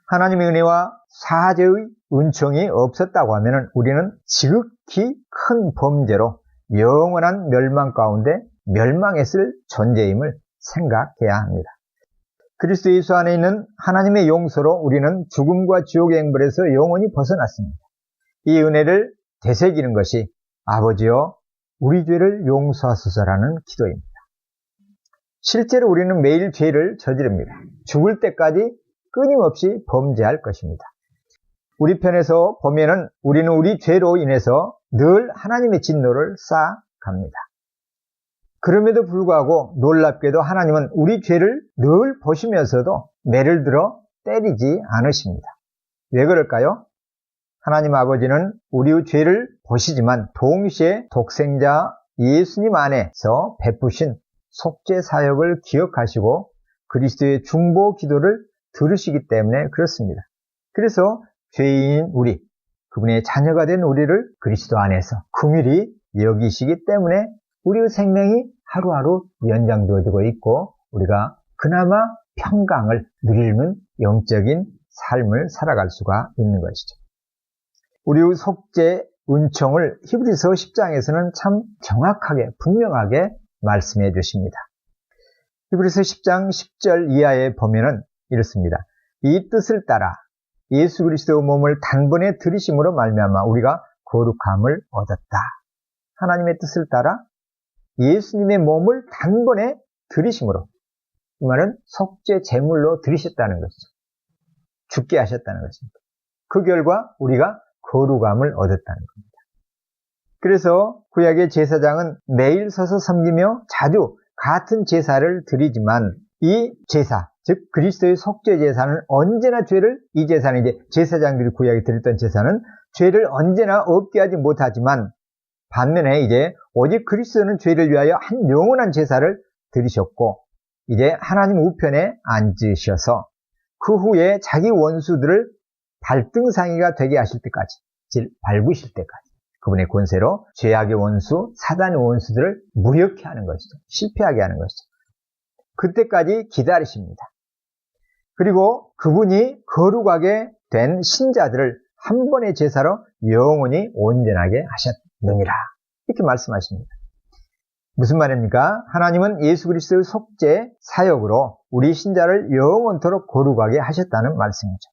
Speaker 1: 하나님의 은혜와 사죄의 은총이 없었다고 하면 우리는 지극히 큰 범죄로 영원한 멸망 가운데 멸망했을 존재임을 생각해야 합니다. 그리스도 예수 안에 있는 하나님의 용서로 우리는 죽음과 지옥의 행벌에서 영원히 벗어났습니다. 이 은혜를 되새기는 것이 아버지여 우리 죄를 용서하소서라는 기도입니다. 실제로 우리는 매일 죄를 저지릅니다. 죽을 때까지 끊임없이 범죄할 것입니다. 우리 편에서 보면은 우리는 우리 죄로 인해서 늘 하나님의 진노를 쌓아갑니다. 그럼에도 불구하고 놀랍게도 하나님은 우리 죄를 늘 보시면서도 매를 들어 때리지 않으십니다. 왜 그럴까요? 하나님 아버지는 우리의 죄를 보시지만 동시에 독생자 예수님 안에서 베푸신 속죄 사역을 기억하시고 그리스도의 중보 기도를 들으시기 때문에 그렇습니다. 그래서 죄인인 우리, 그분의 자녀가 된 우리를 그리스도 안에서 긍휼히 여기시기 때문에 우리의 생명이 하루하루 연장되어지고 있고 우리가 그나마 평강을 누리는 영적인 삶을 살아갈 수가 있는 것이죠. 우리의 속죄 은총을 히브리서 10장에서는 참 정확하게 분명하게 말씀해 주십니다. 히브리서 10장 10절 이하에 보면은 이렇습니다. 이 뜻을 따라 예수 그리스도의 몸을 단번에 들이심으로 말미암아 우리가 거룩함을 얻었다. 하나님의 뜻을 따라 예수님의 몸을 단번에 들이심으로, 이 말은 속죄 제물로 들이셨다는 것이죠. 죽게 하셨다는 것입니다. 그 결과 우리가 거룩함을 얻었다는 겁니다. 그래서 구약의 제사장은 매일 서서 섬기며 자주 같은 제사를 드리지만 이 제사, 즉 그리스도의 속죄 제사는 언제나 죄를, 이 제사는 이제 제사장들이 구약에 드렸던 제사는 죄를 언제나 없게 하지 못하지만 반면에 이제 오직 그리스도는 죄를 위하여 한 영원한 제사를 드리셨고 이제 하나님 우편에 앉으셔서 그 후에 자기 원수들을 발등상이가 되게 하실 때까지, 즉 밟으실 때까지 그분의 권세로 죄악의 원수, 사단의 원수들을 무력케 하는 것이죠. 실패하게 하는 것이죠. 그때까지 기다리십니다. 그리고 그분이 거룩하게 된 신자들을 한 번의 제사로 영원히 온전하게 하셨느니라. 이렇게 말씀하십니다. 무슨 말입니까? 하나님은 예수 그리스도의 속죄 사역으로 우리 신자를 영원토록 거룩하게 하셨다는 말씀이죠.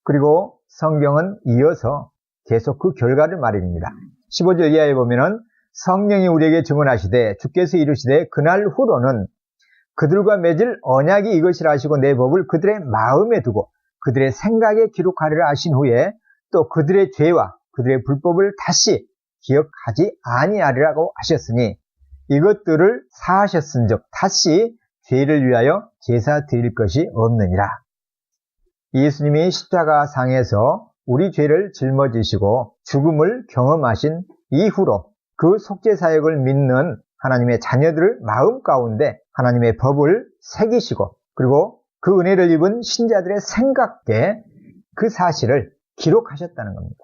Speaker 1: 그리고 성경은 이어서 계속 그 결과를 말입니다. 15절 이하에 보면은 성령이 우리에게 증언하시되 주께서 이르시되 그날 후로는 그들과 맺을 언약이 이것이라 하시고 내 법을 그들의 마음에 두고 그들의 생각에 기록하리라 하신 후에 또 그들의 죄와 그들의 불법을 다시 기억하지 아니하리라고 하셨으니 이것들을 사하셨은즉 다시 죄를 위하여 제사 드릴 것이 없느니라. 예수님이 십자가상에서 우리 죄를 짊어지시고 죽음을 경험하신 이후로 그 속죄 사역을 믿는 하나님의 자녀들을 마음 가운데 하나님의 법을 새기시고 그리고 그 은혜를 입은 신자들의 생각에 그 사실을 기록하셨다는 겁니다.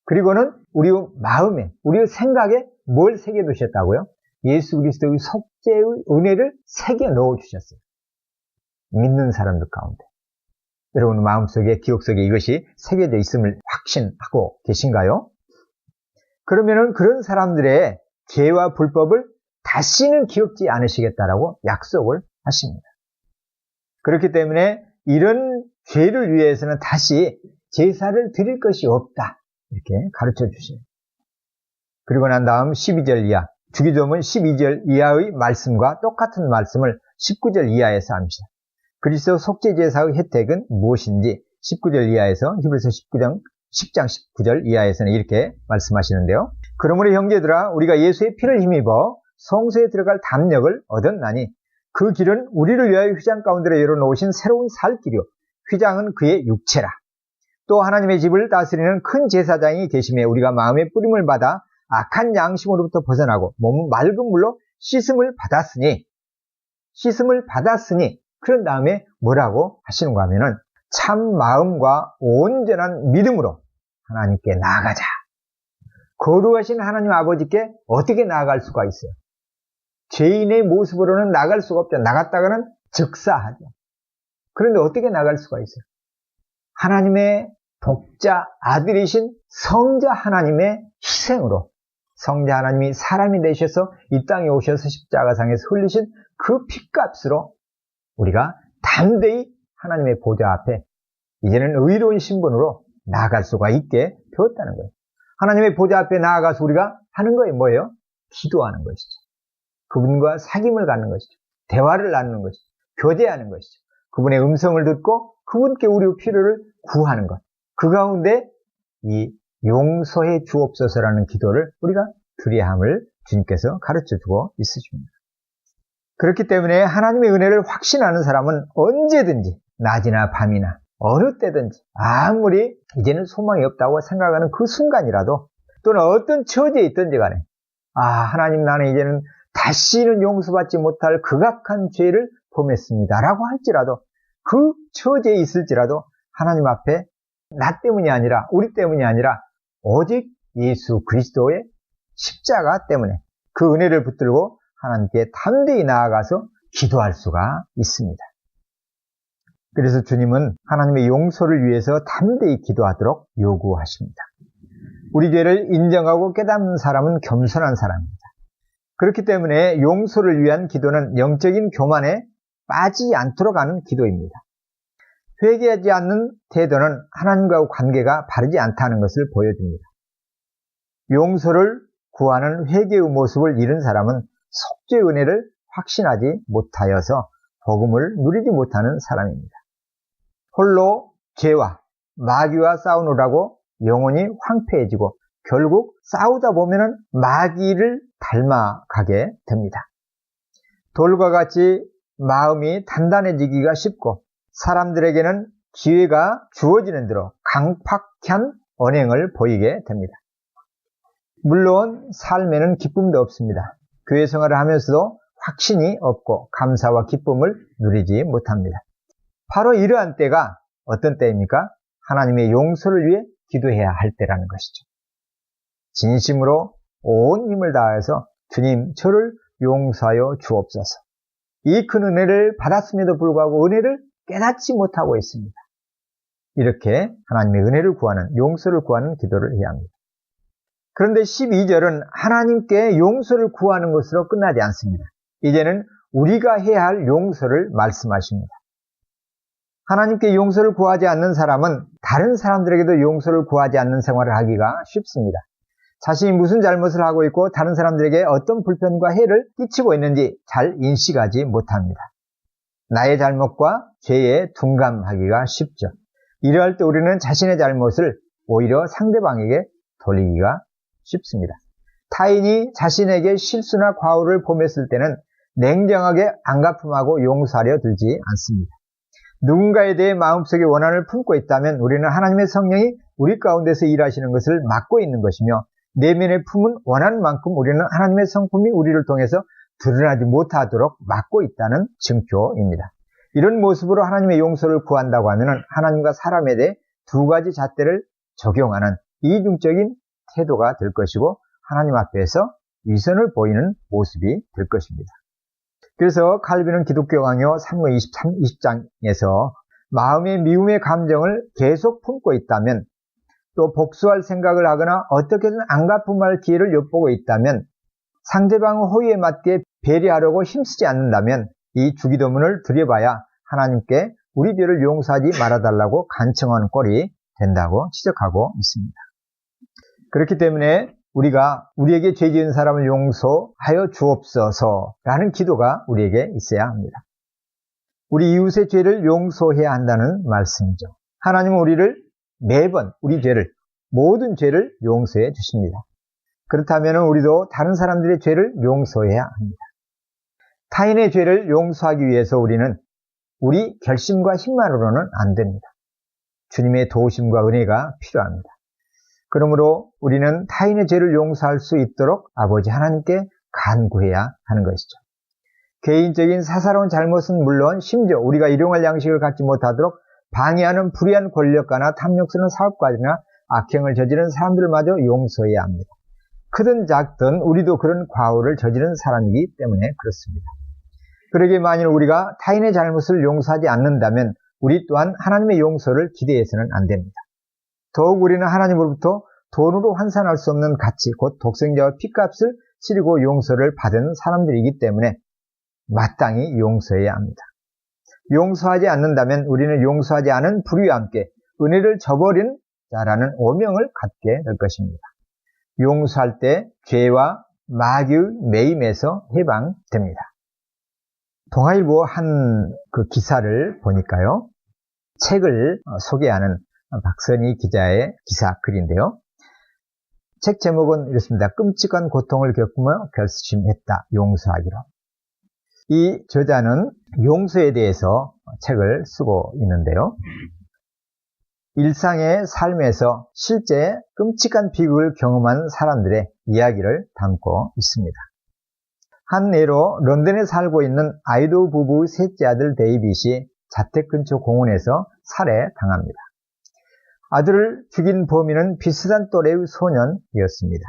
Speaker 1: 그리고는 우리의 마음에, 우리의 생각에 뭘 새겨두셨다고요? 예수 그리스도의 속죄의 은혜를 새겨 넣어주셨어요. 믿는 사람들 가운데. 여러분 마음속에, 기억 속에 이것이 새겨져 있음을 확신하고 계신가요? 그러면은 그런 사람들의 죄와 불법을 다시는 기억지 않으시겠다라고 약속을 하십니다. 그렇기 때문에 이런 죄를 위해서는 다시 제사를 드릴 것이 없다. 이렇게 가르쳐 주십니다. 그리고 난 다음 12절 이하, 주기도문 12절 이하의 말씀과 똑같은 말씀을 19절 이하에서 합니다. 그리스도 속죄 제사의 혜택은 무엇인지 19절 이하에서 히브리서 10장 19절 이하에서는 이렇게 말씀하시는데요. 그러므로 형제들아 우리가 예수의 피를 힘입어 성소에 들어갈 담력을 얻었나니 그 길은 우리를 위하여 휘장 가운데로 열어놓으신 새로운 살 길이요 휘장은 그의 육체라. 또 하나님의 집을 다스리는 큰 제사장이 계심에 우리가 마음의 뿌림을 받아 악한 양심으로부터 벗어나고 몸은 맑은 물로 씻음을 받았으니 그런 다음에 뭐라고 하시는가 하면은 참 마음과 온전한 믿음으로 하나님께 나아가자. 거룩하신 하나님 아버지께 어떻게 나아갈 수가 있어요? 죄인의 모습으로는 나아갈 수가 없죠. 나갔다가는 즉사하죠. 그런데 어떻게 나아갈 수가 있어요? 하나님의 독자 아들이신 성자 하나님의 희생으로 성자 하나님이 사람이 되셔서 이 땅에 오셔서 십자가상에서 흘리신 그 핏값으로 우리가 담대히 하나님의 보좌 앞에 이제는 의로운 신분으로 나아갈 수가 있게 되었다는 거예요. 하나님의 보좌 앞에 나아가서 우리가 하는 거예요. 뭐예요? 기도하는 것이죠. 그분과 사귐을 갖는 것이죠. 대화를 나누는 것이죠. 교제하는 것이죠. 그분의 음성을 듣고 그분께 우리 필요를 구하는 것. 그 가운데 이 용서해 주옵소서라는 기도를 우리가 드려야 함을 주님께서 가르쳐주고 있으십니다. 그렇기 때문에 하나님의 은혜를 확신하는 사람은 언제든지 낮이나 밤이나 어느 때든지 아무리 이제는 소망이 없다고 생각하는 그 순간이라도 또는 어떤 처지에 있든지 간에 하나님 나는 이제는 다시는 용서받지 못할 극악한 죄를 범했습니다 라고 할지라도 그 처지에 있을지라도 하나님 앞에 나 때문이 아니라 우리 때문이 아니라 오직 예수 그리스도의 십자가 때문에 그 은혜를 붙들고 하나님께 담대히 나아가서 기도할 수가 있습니다. 그래서 주님은 하나님의 용서를 위해서 담대히 기도하도록 요구하십니다. 우리 죄를 인정하고 깨닫는 사람은 겸손한 사람입니다. 그렇기 때문에 용서를 위한 기도는 영적인 교만에 빠지지 않도록 하는 기도입니다. 회개하지 않는 태도는 하나님과 관계가 바르지 않다는 것을 보여줍니다. 용서를 구하는 회개의 모습을 잃은 사람은 속죄의 은혜를 확신하지 못하여서 복음을 누리지 못하는 사람입니다. 홀로 죄와 마귀와 싸우느라고 영혼이 황폐해지고 결국 싸우다 보면은 마귀를 닮아가게 됩니다. 돌과 같이 마음이 단단해지기가 쉽고 사람들에게는 기회가 주어지는 대로 강팍한 언행을 보이게 됩니다. 물론 삶에는 기쁨도 없습니다. 교회 생활을 하면서도 확신이 없고 감사와 기쁨을 누리지 못합니다. 바로 이러한 때가 어떤 때입니까? 하나님의 용서를 위해 기도해야 할 때라는 것이죠. 진심으로 온 힘을 다해서 주님 저를 용서하여 주옵소서. 이 큰 은혜를 받았음에도 불구하고 은혜를 깨닫지 못하고 있습니다. 이렇게 하나님의 은혜를 구하는 용서를 구하는 기도를 해야 합니다. 그런데 12절은 하나님께 용서를 구하는 것으로 끝나지 않습니다. 이제는 우리가 해야 할 용서를 말씀하십니다. 하나님께 용서를 구하지 않는 사람은 다른 사람들에게도 용서를 구하지 않는 생활을 하기가 쉽습니다. 자신이 무슨 잘못을 하고 있고 다른 사람들에게 어떤 불편과 해를 끼치고 있는지 잘 인식하지 못합니다. 나의 잘못과 죄에 둔감하기가 쉽죠. 이러할 때 우리는 자신의 잘못을 오히려 상대방에게 돌리기가 쉽습니다. 타인이 자신에게 실수나 과오를 범했을 때는 냉정하게 안갚음하고 용서하려 들지 않습니다. 누군가에 대해 마음속에 원한을 품고 있다면 우리는 하나님의 성령이 우리 가운데서 일하시는 것을 막고 있는 것이며 내면에 품은 원한만큼 우리는 하나님의 성품이 우리를 통해서 드러나지 못하도록 막고 있다는 증표입니다. 이런 모습으로 하나님의 용서를 구한다고 하면 하나님과 사람에 대해 두 가지 잣대를 적용하는 이중적인 태도가 될 것이고 하나님 앞에서 위선을 보이는 모습이 될 것입니다. 그래서 칼빈은 기독교 강요 3무 20장에서 마음의 미움의 감정을 계속 품고 있다면 또 복수할 생각을 하거나 어떻게든 안갚음할 기회를 엿보고 있다면 상대방의 호의에 맞게 배려하려고 힘쓰지 않는다면 이 주기도문을 드려봐야 하나님께 우리 죄를 용서하지 말아달라고 간청하는 꼴이 된다고 지적하고 있습니다. 그렇기 때문에 우리가 우리에게 죄 지은 사람을 용서하여 주옵소서라는 기도가 우리에게 있어야 합니다. 우리 이웃의 죄를 용서해야 한다는 말씀이죠. 하나님은 우리를 매번 우리 죄를 모든 죄를 용서해 주십니다. 그렇다면 우리도 다른 사람들의 죄를 용서해야 합니다. 타인의 죄를 용서하기 위해서 우리는 우리 결심과 힘만으로는 안 됩니다. 주님의 도우심과 은혜가 필요합니다. 그러므로 우리는 타인의 죄를 용서할 수 있도록 아버지 하나님께 간구해야 하는 것이죠. 개인적인 사사로운 잘못은 물론 심지어 우리가 일용할 양식을 갖지 못하도록 방해하는 불의한 권력가나 탐욕스러운 사업가들이나 악행을 저지른 사람들마저 용서해야 합니다. 크든 작든 우리도 그런 과오를 저지른 사람이기 때문에 그렇습니다. 그러기에 만일 우리가 타인의 잘못을 용서하지 않는다면 우리 또한 하나님의 용서를 기대해서는 안 됩니다. 더욱 우리는 하나님으로부터 돈으로 환산할 수 없는 가치, 곧 독생자와 피값을 치르고 용서를 받은 사람들이기 때문에 마땅히 용서해야 합니다. 용서하지 않는다면 우리는 용서하지 않은 불의와 함께 은혜를 저버린 자라는 오명을 갖게 될 것입니다. 용서할 때 죄와 마귀의 매임에서 해방됩니다. 동아일보 한 그 기사를 보니까요, 책을 소개하는 박선희 기자의 기사 글인데요. 책 제목은 이렇습니다. 끔찍한 고통을 겪으며 결심했다. 용서하기로. 이 저자는 용서에 대해서 책을 쓰고 있는데요. 일상의 삶에서 실제 끔찍한 비극을 경험한 사람들의 이야기를 담고 있습니다. 한 예로 런던에 살고 있는 아이도 부부의 셋째 아들 데이빗이 자택 근처 공원에서 살해당합니다. 아들을 죽인 범인은 비슷한 또래의 소년이었습니다.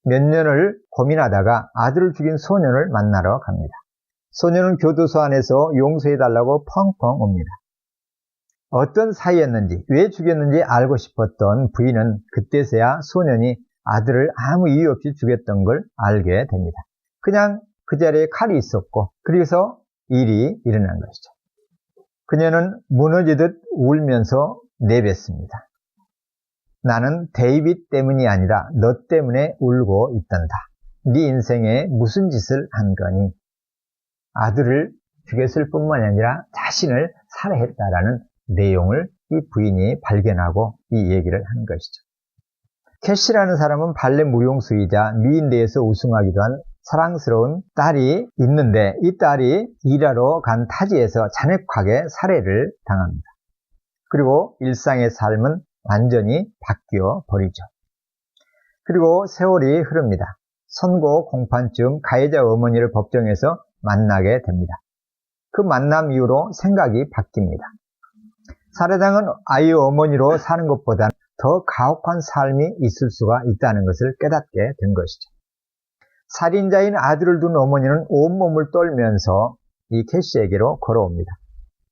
Speaker 1: 몇 년을 고민하다가 아들을 죽인 소년을 만나러 갑니다. 소년은 교도소 안에서 용서해달라고 펑펑 옵니다. 어떤 사이였는지, 왜 죽였는지 알고 싶었던 부인은 그때서야 소년이 아들을 아무 이유 없이 죽였던 걸 알게 됩니다. 그냥 그 자리에 칼이 있었고, 그래서 일이 일어난 것이죠. 그녀는 무너지듯 울면서 내뱉습니다. 나는 데이빗 때문이 아니라 너 때문에 울고 있단다. 네 인생에 무슨 짓을 한 거니? 아들을 죽였을 뿐만 아니라 자신을 살해했다라는 내용을 이 부인이 발견하고 이 얘기를 한 것이죠. 캐시라는 사람은 발레 무용수이자 미인대회에서 우승하기도 한 사랑스러운 딸이 있는데, 이 딸이 일하러 간 타지에서 잔혹하게 살해를 당합니다. 그리고 일상의 삶은 완전히 바뀌어 버리죠. 그리고 세월이 흐릅니다. 선고 공판쯤 가해자 어머니를 법정에서 만나게 됩니다. 그 만남 이후로 생각이 바뀝니다. 살해당한 아이의 어머니로 사는 것보다 더 가혹한 삶이 있을 수가 있다는 것을 깨닫게 된 것이죠. 살인자인 아들을 둔 어머니는 온몸을 떨면서 이 캐시에게로 걸어옵니다.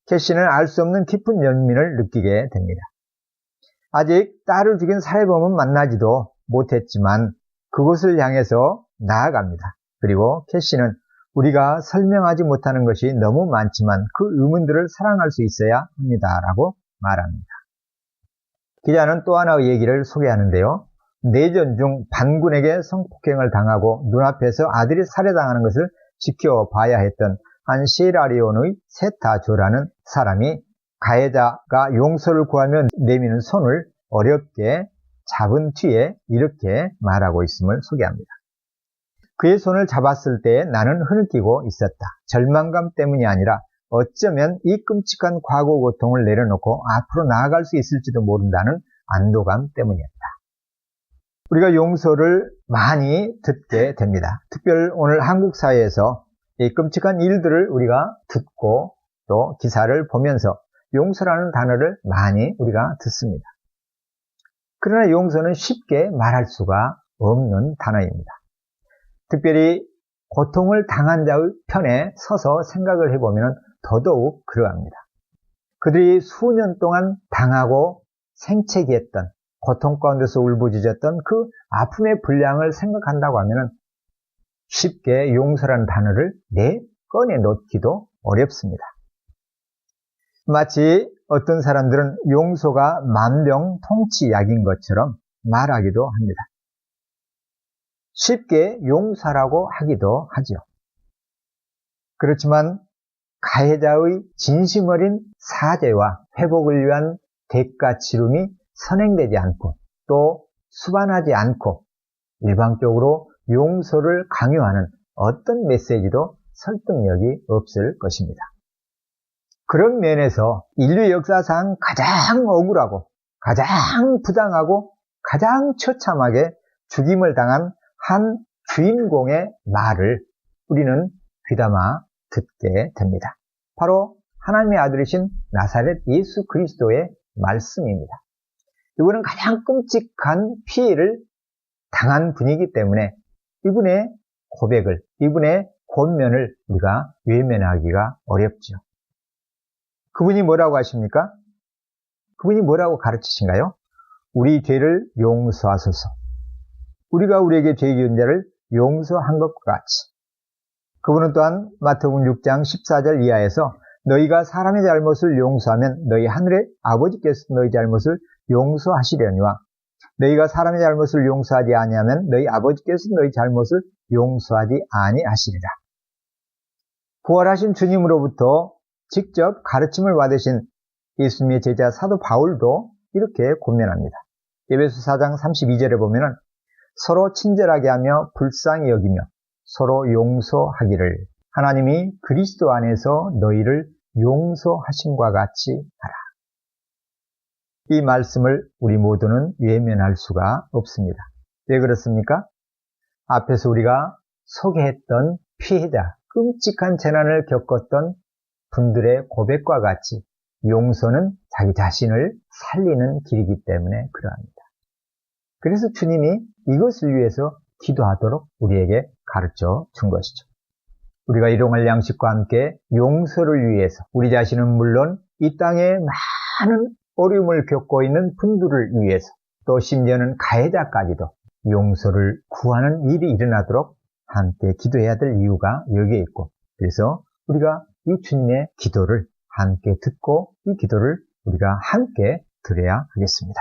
Speaker 1: 캐시는 알 수 없는 깊은 연민을 느끼게 됩니다. 아직 딸을 죽인 살해범은 만나지도 못했지만 그곳을 향해서 나아갑니다. 그리고 캐시는 우리가 설명하지 못하는 것이 너무 많지만 그 의문들을 사랑할 수 있어야 합니다. 라고 말합니다. 기자는 또 하나의 얘기를 소개하는데요. 내전 중 반군에게 성폭행을 당하고 눈앞에서 아들이 살해당하는 것을 지켜봐야 했던 한 시에라리온의 세타조라는 사람이 가해자가 용서를 구하며 내미는 손을 어렵게 잡은 뒤에 이렇게 말하고 있음을 소개합니다. 그의 손을 잡았을 때 나는 흐느끼고 있었다. 절망감 때문이 아니라 어쩌면 이 끔찍한 과거 고통을 내려놓고 앞으로 나아갈 수 있을지도 모른다는 안도감 때문이었다. 우리가 용서를 많이 듣게 됩니다. 특별히 오늘 한국 사회에서 이 끔찍한 일들을 우리가 듣고 또 기사를 보면서 용서라는 단어를 많이 우리가 듣습니다. 그러나 용서는 쉽게 말할 수가 없는 단어입니다. 특별히 고통을 당한 자의 편에 서서 생각을 해보면 더더욱 그러합니다. 그들이 수년 동안 당하고 생채기했던, 고통 가운데서 울부짖었던 그 아픔의 분량을 생각한다고 하면 쉽게 용서라는 단어를 꺼내 놓기도 어렵습니다. 마치 어떤 사람들은 용서가 만병통치약인 것처럼 말하기도 합니다. 쉽게 용서라고 하기도 하죠. 그렇지만 가해자의 진심 어린 사죄와 회복을 위한 대가 치름이 선행되지 않고 또 수반하지 않고 일방적으로 용서를 강요하는 어떤 메시지도 설득력이 없을 것입니다. 그런 면에서 인류 역사상 가장 억울하고 가장 부당하고 가장 처참하게 죽임을 당한 한 주인공의 말을 우리는 귀담아 듣게 됩니다. 바로 하나님의 아들이신 나사렛 예수 그리스도의 말씀입니다. 이분은 가장 끔찍한 피해를 당한 분이기 때문에 이분의 고백을, 이분의 권면을 우리가 외면하기가 어렵죠. 그분이 뭐라고 하십니까? 그분이 뭐라고 가르치신가요? 우리 죄를 용서하소서. 우리가 우리에게 죄 지은 자를 용서한 것과 같이. 그분은 또한 마태복음 6장 14절 이하에서 너희가 사람의 잘못을 용서하면 너희 하늘의 아버지께서 너희 잘못을 용서하시려니와 너희가 사람의 잘못을 용서하지 아니하면 너희 아버지께서 너희 잘못을 용서하지 아니하시리라. 부활하신 주님으로부터 직접 가르침을 받으신 예수님의 제자 사도 바울도 이렇게 권면합니다. 에베소 4장 32절에 보면은 서로 친절하게 하며 불쌍히 여기며 서로 용서하기를 하나님이 그리스도 안에서 너희를 용서하심과 같이 하라. 이 말씀을 우리 모두는 외면할 수가 없습니다. 왜 그렇습니까? 앞에서 우리가 소개했던 피해자, 끔찍한 재난을 겪었던 분들의 고백과 같이 용서는 자기 자신을 살리는 길이기 때문에 그러합니다. 그래서 주님이 이것을 위해서 기도하도록 우리에게 가르쳐 준 것이죠. 우리가 일용할 양식과 함께 용서를 위해서 우리 자신은 물론 이 땅에 많은 어려움을 겪고 있는 분들을 위해서 또 심지어는 가해자까지도 용서를 구하는 일이 일어나도록 함께 기도해야 될 이유가 여기에 있고, 그래서 우리가 이 주님의 기도를 함께 듣고 이 기도를 우리가 함께 드려야 하겠습니다.